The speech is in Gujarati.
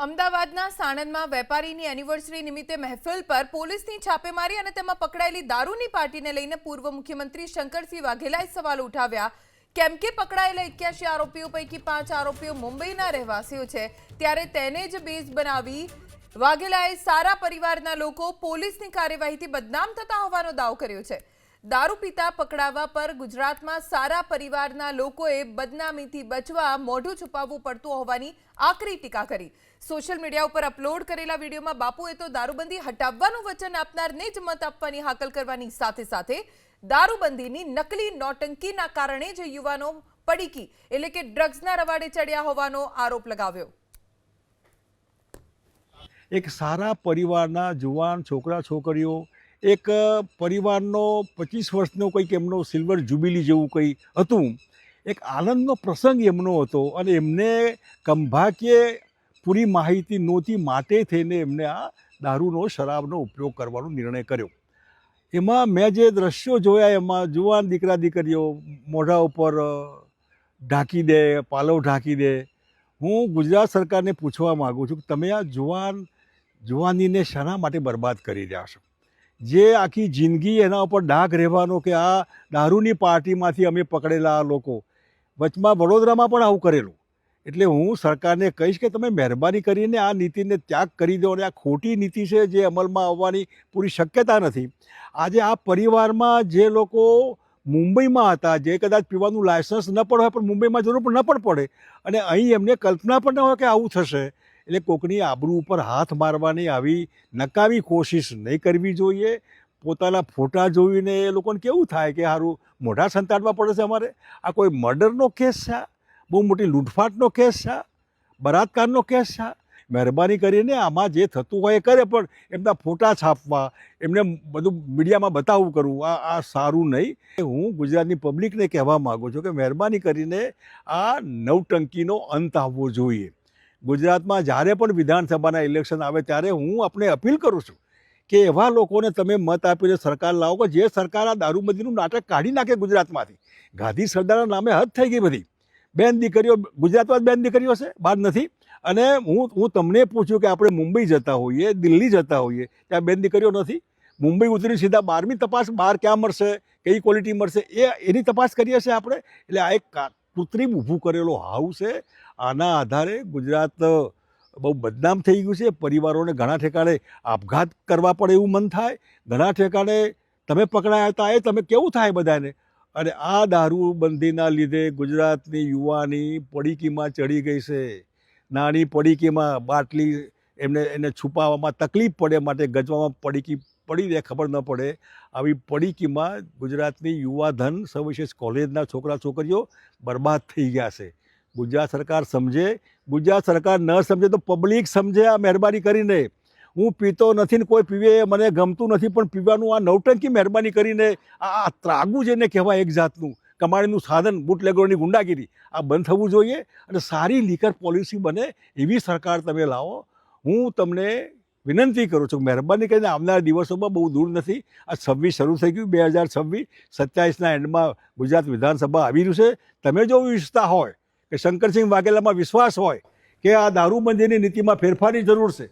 અમદાવાદના સાણંદમાં વેપારીની એનિવર્સરી નિમિત્તે મહેફિલ પર પોલીસની છાપેમારી અને તેમાં પકડાયેલી દારૂની પાર્ટીને લઈને પૂર્વ મુખ્યમંત્રી શંકરસિંહ વાઘેલાએ સવાલ ઉઠાવ્યા। કેમ કે પકડાયેલા 81 આરોપીઓ પૈકી 5 આરોપીઓ મુંબઈના રહેવાસીઓ છે, ત્યારે તેને જ બેઝ બનાવી વાઘેલાએ સારા પરિવારના લોકો પોલીસની કાર્યવાહીથી બદનામ થતા હોવાનો દાવો કર્યો છે। દારૂ પીતા પકડાવા પર ગુજરાતમાં સારા પરિવારના લોકોએ બદનામીથી બચવા મોઢું છુપાવવું પડતું હોવાની આકરી ટીકા કરી। સોશિયલ મીડિયા ઉપર અપલોડ કરેલા વિડીયોમાં બાપુએ તો દારૂબંધી હટાવવાનું વચન આપનારને જ મત આપવાની હાકલ કરવાની સાથે સાથે દારૂબંધીની નકલી નોટંકીના કારણે જ યુવાનો પડીકી એટલે કે ડ્રગ્સના રવાડે ચડ્યા હોવાનો આરોપ લગાવ્યો। એક સારા પરિવારના જુવાન છોકરા છોકરીઓ, એક પરિવારનો 25 વર્ષનો કંઈક એમનો સિલ્વર જ્યુબિલી જેવું કંઈ હતું, એક આનંદનો પ્રસંગ એમનો હતો અને એમને કંભાકીય પૂરી માહિતી નહોતી, માટે થઈને એમને આ દારૂનો શરાબનો ઉપયોગ કરવાનો નિર્ણય કર્યો। એમાં મેં જે દ્રશ્યો જોયા એમાં જુવાન દીકરા દીકરીઓ મોઢા ઉપર ઢાંકી દે, પાલવ ઢાંકી દે। હું ગુજરાત સરકારને પૂછવા માગું છું કે તમે આ જુવાનીને શાના માટે બરબાદ કરી રહ્યા છો? જે આખી જિંદગી એના ઉપર ડાઘ રહેવાનો કે આ દારૂની પાર્ટીમાંથી અમે પકડેલા આ લોકો, વચમાં વડોદરામાં પણ આવું કરેલું। એટલે હું સરકારને કહીશ કે તમે મહેરબાની કરીને આ નીતિને ત્યાગ કરી દો અને આ ખોટી નીતિ છે જે અમલમાં આવવાની પૂરી શક્યતા નથી। આજે આ પરિવારમાં જે લોકો મુંબઈમાં હતા, જે કદાચ પીવાનું લાયસન્સ ન પણ હોય પણ મુંબઈમાં જરૂર પણ ન પણ પડે અને અહીં એમને કલ્પના પણ ન હોય કે આવું થશે, એટલે કોકની આબરૂ ઉપર હાથ મારવાની આવી નકામી કોશિશ નહીં કરવી જોઈએ। પોતાના ફોટા જોઈને એ લોકોને કેવું થાય કે સારું મોઢા સંતાડવા પડે છે અમારે? આ કોઈ મર્ડરનો કેસ છે? બહુ મોટી લૂંટફાટનો કેસ છે? બળાત્કારનો કેસ છે? મહેરબાની કરીને આમાં જે થતું હોય એ કરે, પણ એમના ફોટા છાપવા, એમને બધું મીડિયામાં બતાવવું કરવું આ સારું નહીં। હું ગુજરાતની પબ્લિકને કહેવા માગું છું કે મહેરબાની કરીને આ નવટંકીનો અંત આવવો જોઈએ। ગુજરાતમાં જ્યારે પણ વિધાનસભાના ઇલેક્શન આવે ત્યારે હું આપણે અપીલ કરું છું કે એવા લોકોને તમે મત આપીને સરકાર લાવો કે જે સરકાર આ દારૂબંધીનું નાટક કાઢી નાખે ગુજરાતમાંથી। ગાંધી સરદારના નામે હદ થઈ ગઈ બધી। બેન દીકરીઓ ગુજરાતમાં જ બેન દીકરીઓ છે, બહાર નથી। અને હું તમને પૂછ્યું કે આપણે મુંબઈ જતા હોઈએ, દિલ્હી જતા હોઈએ, ત્યાં બેન દીકરીઓ નથી? મુંબઈ ઉતરી સીધા 12મી તપાસ બહાર ક્યાં મળશે, કઈ ક્વોલિટી મળશે, એની તપાસ કરીએ છીએ આપણે। એટલે આ એક કૃત્રિમ ઊભું કરેલો હાઉસ છે। આના આધારે ગુજરાત બહુ બદનામ થઈ ગયું છે। પરિવારોને ઘણા ઠેકાણે આપઘાત કરવા પડે એવું મન થાય, ઘણા ઠેકાણે તમે પકડાયા હતા એ તમે કેવું થાય બધાને। અને આ દારૂબંધીના લીધે ગુજરાતની યુવાની પડીકીમાં ચડી ગઈ છે। નાની પડીકીમાં બાટલી એને છુપાવવામાં તકલીફ પડે માટે ગજવામાં પડીકી પડી રહે, ખબર ન પડે। આવી પડીકીમાં ગુજરાતની યુવાધન, સવિશેષ કોલેજના છોકરા છોકરીઓ બરબાદ થઈ ગયા છે। ગુજરાત સરકાર સમજે, ગુજરાત સરકાર ન સમજે તો પબ્લિક સમજે। આ મહેરબાની કરીને હું પીતો નથી ને કોઈ પીવે એ મને ગમતું નથી, પણ પીવાનું આ નવટંકી મહેરબાની કરીને આ ત્રાગુ જેને કહેવાય એક જાતનું કમાણીનું સાધન, બુટલેગરોની ગુંડાગીરી, આ બંધ થવું જોઈએ અને સારી લીકર પોલિસી બને એવી સરકાર તમે લાવો। હું તમને વિનંતી કરું છું, મહેરબાની કરીને આવનારા દિવસોમાં બહુ દૂર નથી, આ 26 શરૂ થઈ ગયું, 2026, 27ના એન્ડમાં ગુજરાત વિધાનસભા આવી રહ્યું છે। તમે જો ઈચ્છતા હોય કે શંકરસિંહ વાઘેલામાં વિશ્વાસ હોય કે આ દારૂબંધીની નીતિમાં ફેરફારની જરૂર છે,